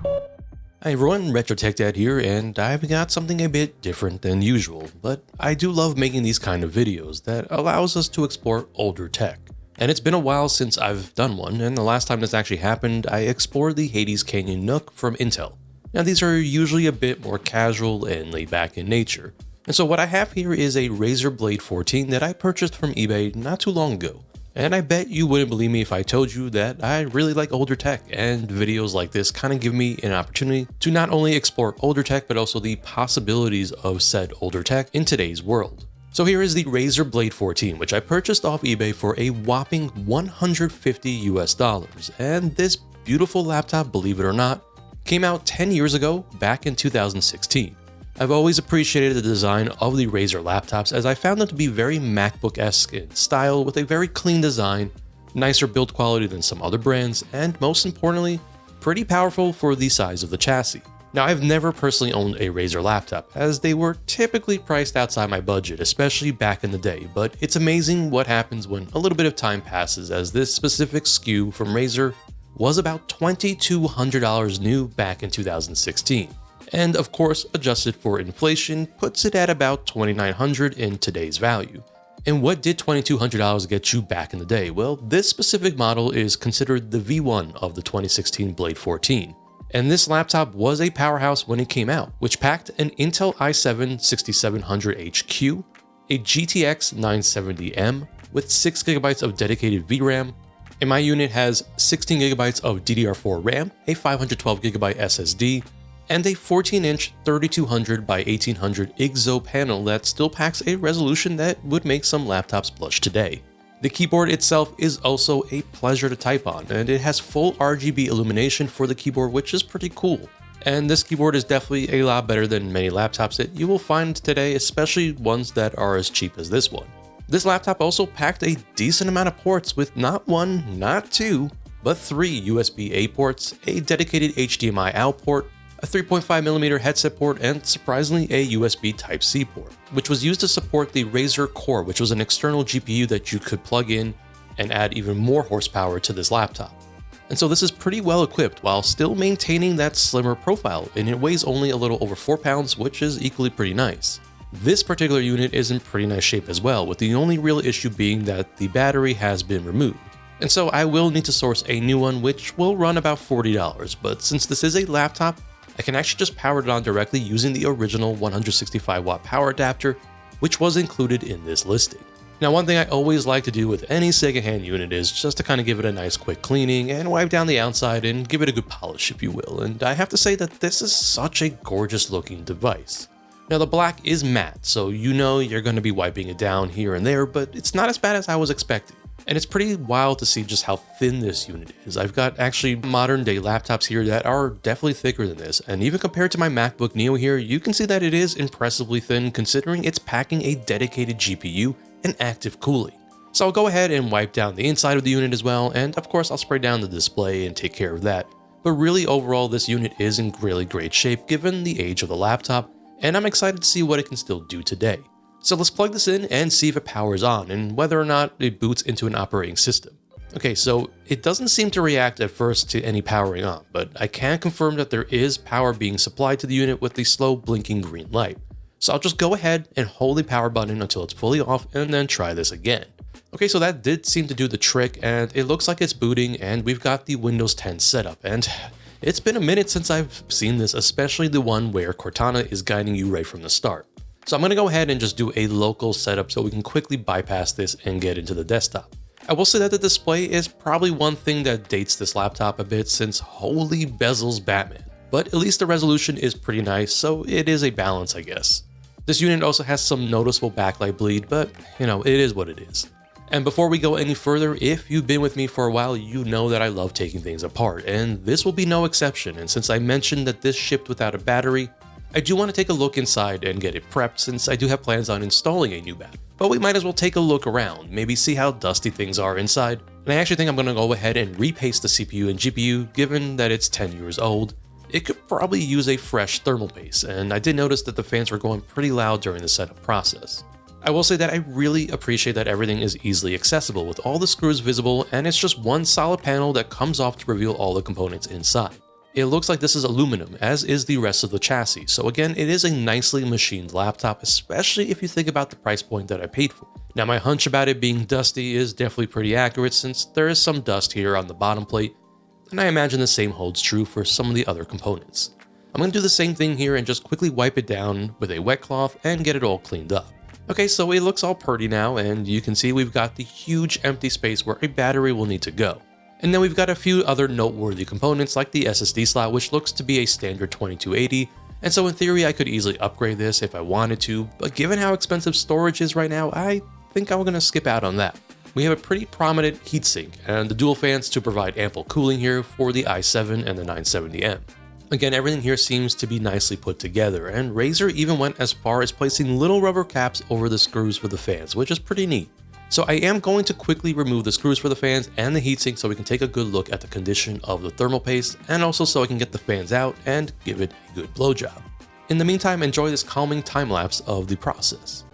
Hi everyone, RetroTechDad here, and I've got something a bit different than usual, but I do love making these kind of videos that allows us to explore older tech. And it's been a while since I've done one, and the last time this actually happened, I explored the Hades Canyon NUC from Intel. Now these are usually a bit more casual and laid back in nature, and so what I have here is a Razer Blade 14 that I purchased from eBay not too long ago. And I bet you wouldn't believe me if I told you that I really like older tech, and videos like this kind of give me an opportunity to not only explore older tech, but also the possibilities of said older tech in today's world. So here is the Razer Blade 14, which I purchased off eBay for a whopping $150 US. And this beautiful laptop, believe it or not, came out 10 years ago, back in 2016. I've always appreciated the design of the Razer laptops, as I found them to be very MacBook-esque in style, with a very clean design, nicer build quality than some other brands, and most importantly, pretty powerful for the size of the chassis. Now, I've never personally owned a Razer laptop, as they were typically priced outside my budget, especially back in the day, but it's amazing what happens when a little bit of time passes, as this specific SKU from Razer was about $2,200 new back in 2016. And of course, adjusted for inflation, puts it at about $2,900 in today's value. And what did $2,200 get you back in the day? Well, this specific model is considered the V1 of the 2016 Blade 14. And this laptop was a powerhouse when it came out, which packed an Intel i7-6700HQ, a GTX 970M with 6GB of dedicated VRAM, and my unit has 16GB of DDR4 RAM, a 512GB SSD, and a 14-inch 3200 by 1800 IGZO panel that still packs a resolution that would make some laptops blush today. The keyboard itself is also a pleasure to type on, and it has full RGB illumination for the keyboard, which is pretty cool. And this keyboard is definitely a lot better than many laptops that you will find today, especially ones that are as cheap as this one. This laptop also packed a decent amount of ports with not one, not two, but 3 USB-A ports, a dedicated HDMI out port, a 3.5mm headset port, and surprisingly a USB Type-C port, which was used to support the Razer Core, which was an external GPU that you could plug in and add even more horsepower to this laptop. And so this is pretty well equipped while still maintaining that slimmer profile, and it weighs only a little over 4 pounds, which is equally pretty nice. This particular unit is in pretty nice shape as well, with the only real issue being that the battery has been removed. And so I will need to source a new one, which will run about $40, but since this is a laptop, I can actually just power it on directly using the original 165-watt power adapter, which was included in this listing. Now, one thing I always like to do with any secondhand unit is just to kind of give it a nice quick cleaning and wipe down the outside and give it a good polish, if you will, and I have to say that this is such a gorgeous looking device. Now, the black is matte, so you know you're going to be wiping it down here and there, but it's not as bad as I was expecting. And it's pretty wild to see just how thin this unit is. I've got actually modern day laptops here that are definitely thicker than this, and even compared to my MacBook Neo here, you can see that it is impressively thin considering it's packing a dedicated GPU and active cooling. So I'll go ahead and wipe down the inside of the unit as well, and of course I'll spray down the display and take care of that. But really overall, this unit is in really great shape given the age of the laptop, and I'm excited to see what it can still do today. So let's plug this in and see if it powers on and whether or not it boots into an operating system. Okay, so it doesn't seem to react at first to any powering on, but I can confirm that there is power being supplied to the unit with the slow blinking green light. So I'll just go ahead and hold the power button until it's fully off and then try this again. Okay, so that did seem to do the trick, and it looks like it's booting, and we've got the Windows 10 setup, and it's been a minute since I've seen this, especially the one where Cortana is guiding you right from the start. So I'm going to go ahead and just do a local setup so we can quickly bypass this and get into the desktop. I will say that the display is probably one thing that dates this laptop a bit, since holy bezels Batman. But at least the resolution is pretty nice, so it is a balance, I guess. This unit also has some noticeable backlight bleed, but you know, it is what it is. And before we go any further, if you've been with me for a while, you know that I love taking things apart, and this will be no exception. And since I mentioned that this shipped without a battery, I do want to take a look inside and get it prepped, since I do have plans on installing a new battery. But we might as well take a look around, maybe see how dusty things are inside. And I actually think I'm going to go ahead and repaste the CPU and GPU, given that it's 10 years old. It could probably use a fresh thermal paste, and I did notice that the fans were going pretty loud during the setup process. I will say that I really appreciate that everything is easily accessible with all the screws visible, and it's just one solid panel that comes off to reveal all the components inside. It looks like this is aluminum, as is the rest of the chassis, so again, it is a nicely machined laptop, especially if you think about the price point that I paid for. Now my hunch about it being dusty is definitely pretty accurate since there is some dust here on the bottom plate, and I imagine the same holds true for some of the other components. I'm going to do the same thing here and just quickly wipe it down with a wet cloth and get it all cleaned up. Okay, so it looks all pretty now, and you can see we've got the huge empty space where a battery will need to go. And then we've got a few other noteworthy components like the SSD slot, which looks to be a standard 2280, and so in theory I could easily upgrade this if I wanted to, but given how expensive storage is right now, I think I'm going to skip out on that. We have a pretty prominent heatsink and the dual fans to provide ample cooling here for the i7 and the 970M. Again, everything here seems to be nicely put together, and Razer even went as far as placing little rubber caps over the screws for the fans, which is pretty neat. So I am going to quickly remove the screws for the fans and the heatsink so we can take a good look at the condition of the thermal paste, and also so I can get the fans out and give it a good blowjob. In the meantime, enjoy this calming time lapse of the process.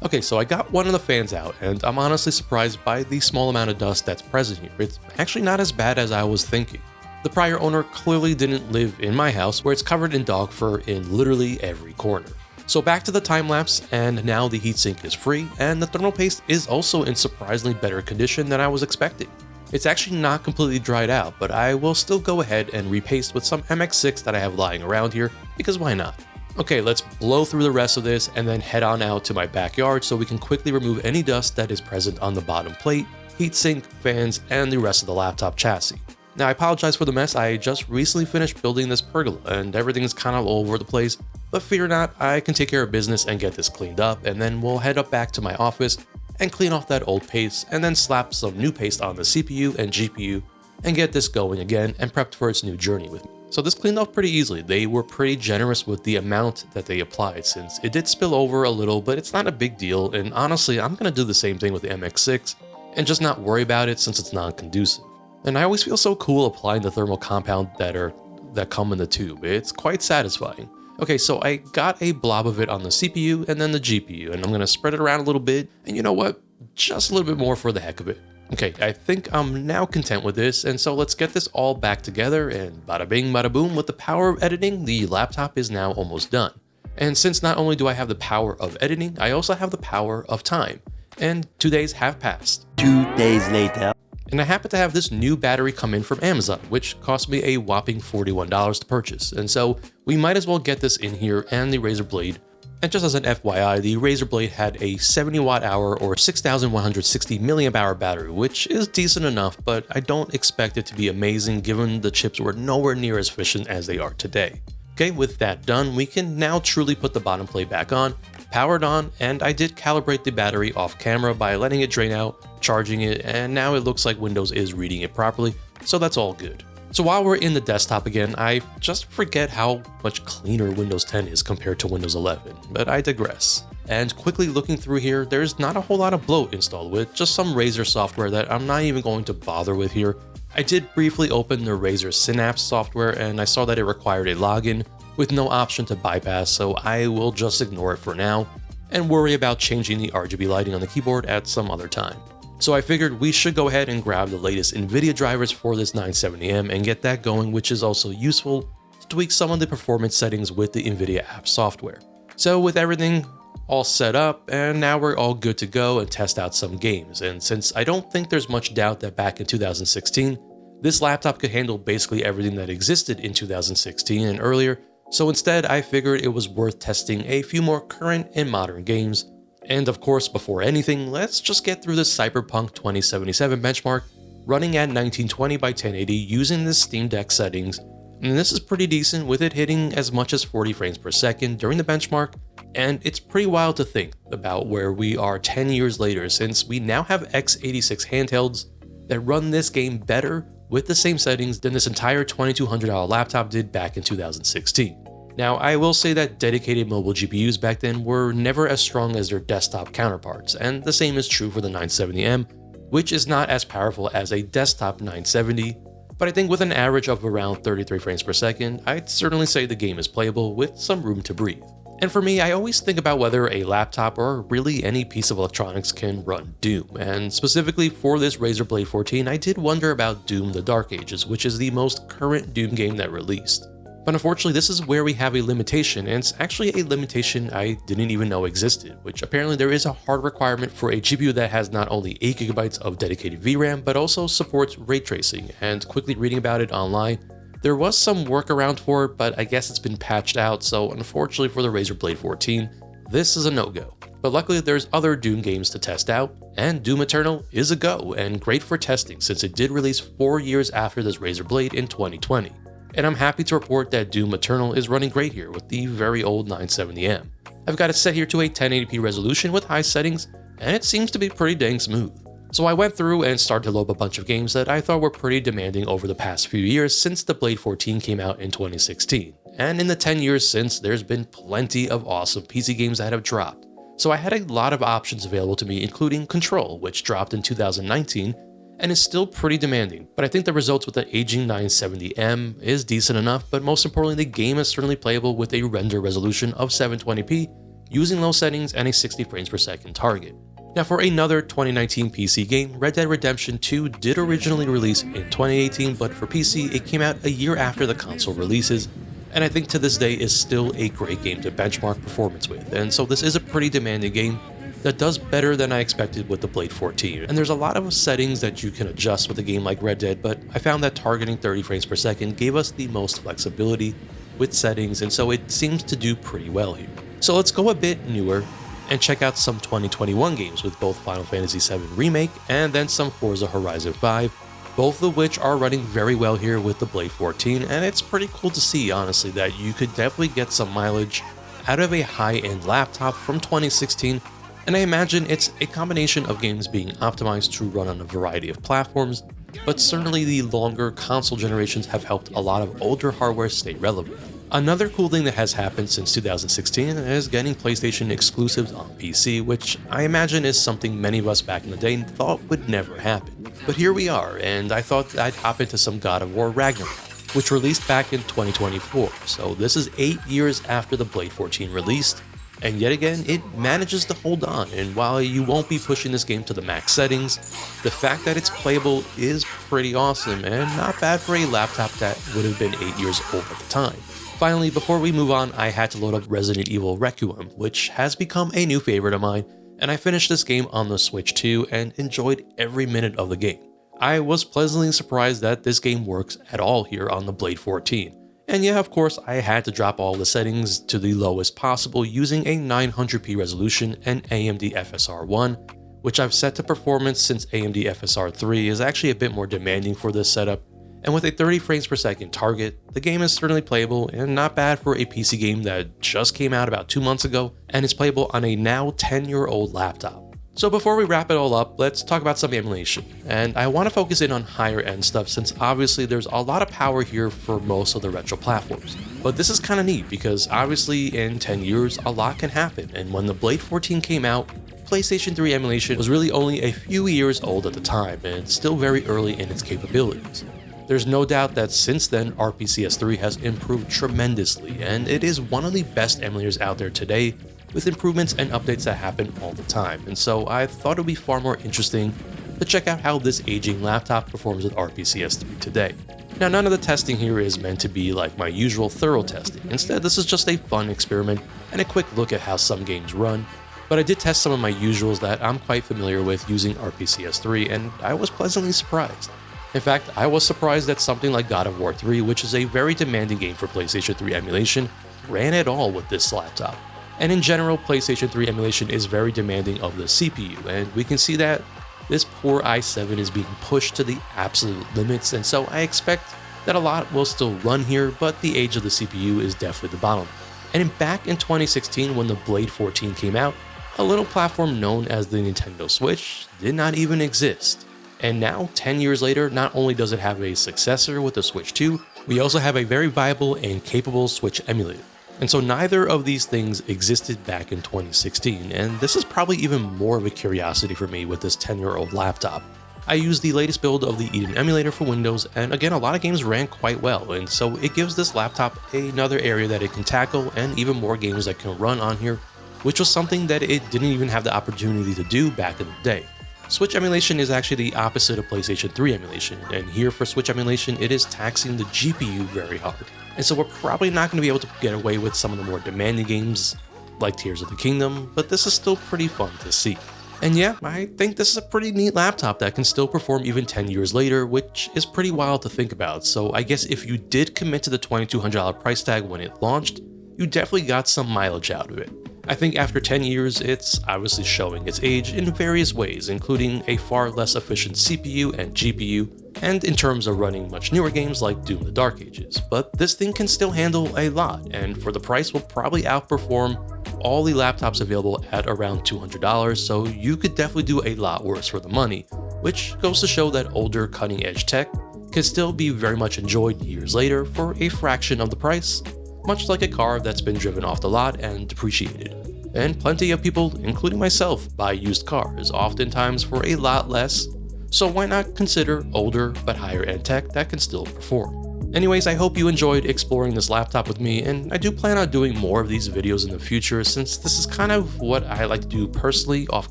Okay, so I got one of the fans out, and I'm honestly surprised by the small amount of dust that's present here. It's actually not as bad as I was thinking. The prior owner clearly didn't live in my house, where it's covered in dog fur in literally every corner. So back to the time lapse, and now the heatsink is free, and the thermal paste is also in surprisingly better condition than I was expecting. It's actually not completely dried out, but I will still go ahead and repaste with some MX6 that I have lying around here, because why not? Okay, let's blow through the rest of this and then head on out to my backyard so we can quickly remove any dust that is present on the bottom plate, heatsink, fans, and the rest of the laptop chassis. Now I apologize for the mess, I just recently finished building this pergola and everything is kind of all over the place, but fear not, I can take care of business and get this cleaned up, and then we'll head up back to my office and clean off that old paste and then slap some new paste on the CPU and GPU and get this going again and prepped for its new journey with me. So this cleaned off pretty easily. They were pretty generous with the amount that they applied since it did spill over a little, but it's not a big deal, and honestly I'm going to do the same thing with the MX6 and just not worry about it since it's non-conducive. And I always feel so cool applying the thermal compound that come in the tube. It's quite satisfying. Okay, so I got a blob of it on the CPU and then the GPU, and I'm going to spread it around a little bit, and you know what? Just a little bit more for the heck of it. Okay, I think I'm now content with this, and so let's get this all back together, and bada bing bada boom, with the power of editing, the laptop is now almost done. And since not only do I have the power of editing, I also have the power of time. And 2 days have passed. 2 days later. And I happen to have this new battery come in from Amazon, which cost me a whopping $41 to purchase. And so we might as well get this in here and the Razer Blade. And just as an FYI, the Razer Blade had a 70 watt hour or 6,160 milliamp hour battery, which is decent enough, but I don't expect it to be amazing given the chips were nowhere near as efficient as they are today. Okay, with that done, we can now truly put the bottom plate back on, powered on, and I did calibrate the battery off camera by letting it drain out, charging it, and now it looks like Windows is reading it properly, so that's all good. So while we're in the desktop again, I just forget how much cleaner Windows 10 is compared to Windows 11, but I digress. And quickly looking through here, there's not a whole lot of bloat installed with, just some Razer software that I'm not even going to bother with here. I did briefly open the Razer Synapse software and I saw that it required a login with no option to bypass, so I will just ignore it for now and worry about changing the RGB lighting on the keyboard at some other time. So I figured we should go ahead and grab the latest NVIDIA drivers for this 970M and get that going, which is also useful to tweak some of the performance settings with the NVIDIA app software. So with everything all set up, and now we're all good to go and test out some games. And since I don't think there's much doubt that back in 2016, this laptop could handle basically everything that existed in 2016 and earlier, so instead I figured it was worth testing a few more current and modern games. And of course, before anything, let's just get through the Cyberpunk 2077 benchmark running at 1920 by 1080 using the Steam Deck settings, and this is pretty decent with it hitting as much as 40 frames per second during the benchmark, and it's pretty wild to think about where we are 10 years later since we now have x86 handhelds that run this game better with the same settings than this entire $2,200 laptop did back in 2016. Now, I will say that dedicated mobile GPUs back then were never as strong as their desktop counterparts, and the same is true for the 970M, which is not as powerful as a desktop 970, but I think with an average of around 33 frames per second, I'd certainly say the game is playable with some room to breathe. And for me, I always think about whether a laptop or really any piece of electronics can run Doom, and specifically for this Razer Blade 14, I did wonder about Doom: The Dark Ages, which is the most current Doom game that released. But unfortunately, this is where we have a limitation, and it's actually a limitation I didn't even know existed, which apparently there is a hard requirement for a GPU that has not only 8GB of dedicated VRAM, but also supports ray tracing, and quickly reading about it online, there was some workaround for it, but I guess it's been patched out, so unfortunately for the Razer Blade 14, this is a no-go. But luckily there's other Doom games to test out, and Doom Eternal is a go, and great for testing since it did release 4 years after this Razer Blade in 2020. And I'm happy to report that Doom Eternal is running great here with the very old 970M. I've got it set here to a 1080p resolution with high settings, and it seems to be pretty dang smooth. So I went through and started to load up a bunch of games that I thought were pretty demanding over the past few years since the Blade 14 came out in 2016. And in the 10 years since, there's been plenty of awesome PC games that have dropped. So I had a lot of options available to me, including Control, which dropped in 2019, and is still pretty demanding, but I think the results with the aging 970M is decent enough, but most importantly, the game is certainly playable with a render resolution of 720p, using low settings and a 60 frames per second target. Now for another 2019 PC game, Red Dead Redemption 2 did originally release in 2018, but for PC it came out a year after the console releases, and I think to this day is still a great game to benchmark performance with, and so this is a pretty demanding game that does better than I expected with the Blade 14. And there's a lot of settings that you can adjust with a game like Red Dead, but I found that targeting 30 frames per second gave us the most flexibility with settings, and so it seems to do pretty well here. So let's go a bit newer and check out some 2021 games with both Final Fantasy VII Remake and then some Forza Horizon 5, both of which are running very well here with the Blade 14, and it's pretty cool to see, honestly, that you could definitely get some mileage out of a high-end laptop from 2016. And I imagine it's a combination of games being optimized to run on a variety of platforms, but certainly the longer console generations have helped a lot of older hardware stay relevant. Another cool thing that has happened since 2016 is getting PlayStation exclusives on PC, which I imagine is something many of us back in the day thought would never happen. But here we are, and I thought I'd hop into some God of War Ragnarok, which released back in 2024, so this is 8 years after the Blade 14 released. And yet again, it manages to hold on, and while you won't be pushing this game to the max settings, the fact that it's playable is pretty awesome and not bad for a laptop that would have been 8 years old at the time. Finally, before we move on, I had to load up Resident Evil Requiem, which has become a new favorite of mine, and I finished this game on the Switch too and enjoyed every minute of the game. I was pleasantly surprised that this game works at all here on the Blade 14. And yeah, of course, I had to drop all the settings to the lowest possible using a 900p resolution and AMD FSR 1, which I've set to performance since AMD FSR 3 is actually a bit more demanding for this setup. And with a 30 frames per second target, the game is certainly playable and not bad for a PC game that just came out about 2 months ago and is playable on a now 10-year-old laptop. So before we wrap it all up, let's talk about some emulation. And I want to focus in on higher end stuff since obviously there's a lot of power here for most of the retro platforms. But this is kind of neat because obviously in 10 years a lot can happen, and when the Blade 14 came out, PlayStation 3 emulation was really only a few years old at the time and still very early in its capabilities. There's no doubt that since then RPCS3 has improved tremendously, and it is one of the best emulators out there today, with improvements and updates that happen all the time, and so I thought it would be far more interesting to check out how this aging laptop performs with RPCS3 today. Now, none of the testing here is meant to be like my usual thorough testing. Instead, this is just a fun experiment and a quick look at how some games run, but I did test some of my usuals that I'm quite familiar with using RPCS3, and I was pleasantly surprised. In fact, I was surprised that something like God of War 3, which is a very demanding game for PlayStation 3 emulation, ran at all with this laptop. And in general, PlayStation 3 emulation is very demanding of the CPU, and we can see that this poor i7 is being pushed to the absolute limits, and so I expect that a lot will still run here, but the age of the CPU is definitely the bottleneck. And back in 2016, when the Blade 14 came out, a little platform known as the Nintendo Switch did not even exist. And now, 10 years later, not only does it have a successor with the Switch 2, we also have a very viable and capable Switch emulator. And so neither of these things existed back in 2016, and this is probably even more of a curiosity for me with this 10-year-old laptop. I used the latest build of the Eden emulator for Windows, and again, a lot of games ran quite well, and so it gives this laptop another area that it can tackle and even more games that can run on here, which was something that it didn't even have the opportunity to do back in the day. Switch emulation is actually the opposite of PlayStation 3 emulation, and here for Switch emulation, it is taxing the GPU very hard. And so we're probably not going to be able to get away with some of the more demanding games like Tears of the Kingdom, but this is still pretty fun to see. And yeah, I think this is a pretty neat laptop that can still perform even 10 years later, which is pretty wild to think about. So I guess if you did commit to the $2,200 price tag when it launched, you definitely got some mileage out of it. I think after 10 years, it's obviously showing its age in various ways, including a far less efficient CPU and GPU, and in terms of running much newer games like Doom: The Dark Ages. But this thing can still handle a lot, and for the price will probably outperform all the laptops available at around $200, so you could definitely do a lot worse for the money, which goes to show that older cutting-edge tech can still be very much enjoyed years later for a fraction of the price, much like a car that's been driven off the lot and depreciated. And plenty of people, including myself, buy used cars, oftentimes for a lot less, so why not consider older but higher end tech that can still perform? Anyways, I hope you enjoyed exploring this laptop with me, and I do plan on doing more of these videos in the future since this is kind of what I like to do personally off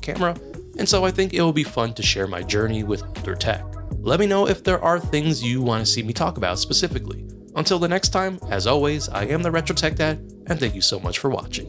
camera, and so I think it will be fun to share my journey with older tech. Let me know if there are things you want to see me talk about specifically. Until the next time, as always, I am the Retro Tech Dad, and thank you so much for watching.